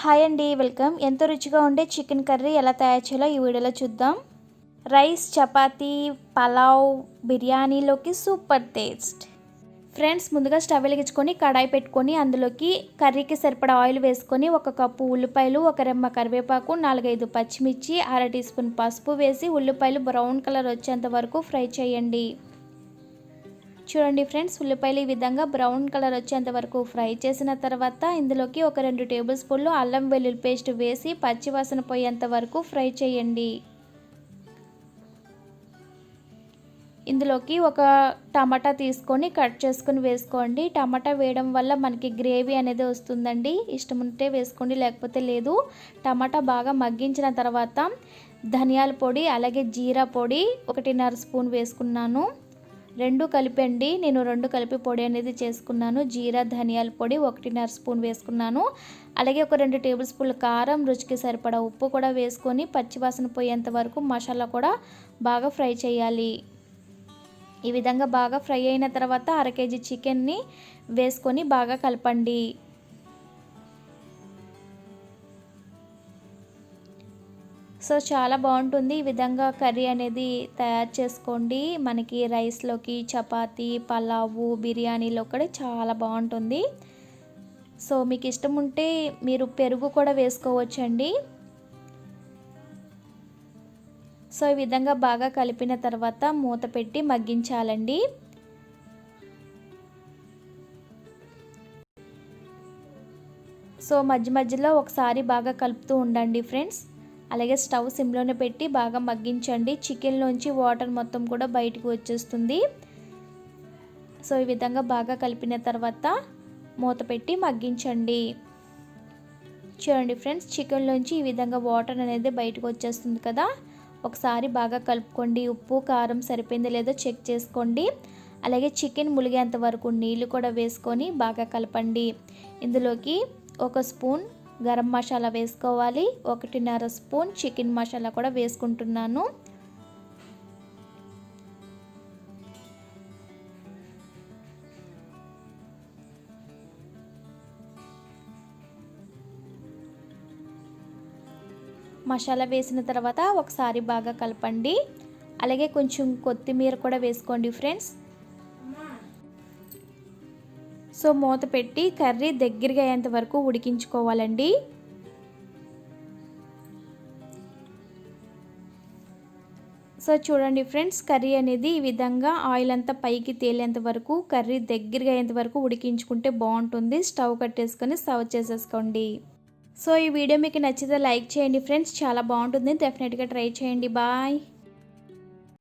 Hi అండి, welcome. ఎంతో రుచిగా ఉండే చికెన్ కర్రీ ఎలా తయారు చేయాలో ఈ వీడియోలో చూద్దాం. రైస్, చపాతీ, పలావ్, బిర్యానీలోకి సూపర్ టేస్ట్. ఫ్రెండ్స్, ముందుగా స్టవ్ వెలిగించుకొని కడాయి పెట్టుకొని అందులోకి కర్రీకి సరిపడా ఆయిల్ వేసుకొని 1 కప్పు ఉల్లిపాయలు, 1 రెమ్మ కరివేపాకు, 4-5 పచ్చిమిర్చి, 1/2 టీ స్పూన్ పసుపు వేసి ఉల్లిపాయలు బ్రౌన్ కలర్ వచ్చేంత వరకు ఫ్రై చేయండి. చూడండి ఫ్రెండ్స్, ఉల్లిపాయలు ఈ విధంగా బ్రౌన్ కలర్ వచ్చేంత వరకు ఫ్రై చేసిన తర్వాత ఇందులోకి 2 టేబుల్ స్పూన్లు అల్లం వెల్లుల్లి పేస్ట్ వేసి పచ్చివాసన పోయేంత వరకు ఫ్రై చేయండి. ఇందులోకి 1 టమాటా తీసుకొని కట్ చేసుకొని వేసుకోండి. టమాటా వేయడం వల్ల మనకి గ్రేవీ అనేది వస్తుందండి. ఇష్టం ఉంటే వేసుకోండి, లేకపోతే లేదు. టమాటా బాగా మగ్గించిన తర్వాత ధనియాల పొడి అలాగే జీరా పొడి 1.5 స్పూన్ వేసుకున్నాను. 2 కలిపండి. నేను 2 కలిపి పొడి అనేది చేసుకున్నాను. జీరా ధనియాల పొడి 1.5 స్పూన్ వేసుకున్నాను. అలాగే 2 టేబుల్ స్పూన్ల కారం, రుచికి సరిపడా ఉప్పు కూడా వేసుకొని పచ్చివాసన పోయేంత వరకు మసాలా కూడా బాగా ఫ్రై చేయాలి. ఈ విధంగా బాగా ఫ్రై అయిన తర్వాత 1/2 కేజీ చికెన్ని వేసుకొని బాగా కలపండి. సో చాలా బాగుంటుంది. ఈ విధంగా కర్రీ అనేది తయారు చేసుకోండి. మనకి రైస్లోకి, చపాతీ, పలావు, బిర్యానీలో కూడా చాలా బాగుంటుంది. సో మీకు ఇష్టం ఉంటే మీరు పెరుగు కూడా వేసుకోవచ్చండి. సో ఈ విధంగా బాగా కలిపిన తర్వాత మూత పెట్టి మగ్గించాలండి. సో మధ్య మధ్యలో ఒకసారి బాగా కలుపుతూ ఉండండి ఫ్రెండ్స్. అలాగే స్టవ్ సిమ్లోనే పెట్టి బాగా మగ్గించండి. చికెన్లోంచి వాటర్ మొత్తం కూడా బయటకు వచ్చేస్తుంది. సో ఈ విధంగా బాగా కలిపిన తర్వాత మూత పెట్టి మగ్గించండి. చూడండి ఫ్రెండ్స్, చికెన్లోంచి ఈ విధంగా వాటర్ అనేది బయటకు వచ్చేస్తుంది కదా. ఒకసారి బాగా కలుపుకోండి. ఉప్పు కారం సరిపోయిందో లేదో చెక్ చేసుకోండి. అలాగే చికెన్ ములిగేంత వరకు నీళ్ళు కూడా వేసుకొని బాగా కలపండి. ఇందులోకి 1 స్పూన్ గరం మసాలా వేసుకోవాలి. 1.5 స్పూన్ చికెన్ మసాలా కూడా వేసుకుంటున్నాను. మసాలా వేసిన తర్వాత ఒకసారి బాగా కలపండి. అలాగే కొంచెం కొత్తిమీర కూడా వేసుకోండి ఫ్రెండ్స్. సో మూత పెట్టి కర్రీ దగ్గరగా అయ్యేంత వరకు ఉడికించుకోవాలండి. సో చూడండి ఫ్రెండ్స్, కర్రీ అనేది ఈ విధంగా ఆయిల్ అంతా పైకి తేలేంత వరకు కర్రీ దగ్గరగా అయ్యేంత వరకు ఉడికించుకుంటే బాగుంటుంది. స్టవ్ కట్టేసుకొని సర్వ్ చేసేసుకోండి. సో ఈ వీడియో మీకు నచ్చితే లైక్ చేయండి ఫ్రెండ్స్. చాలా బాగుంటుంది, డెఫినెట్గా ట్రై చేయండి. బాయ్.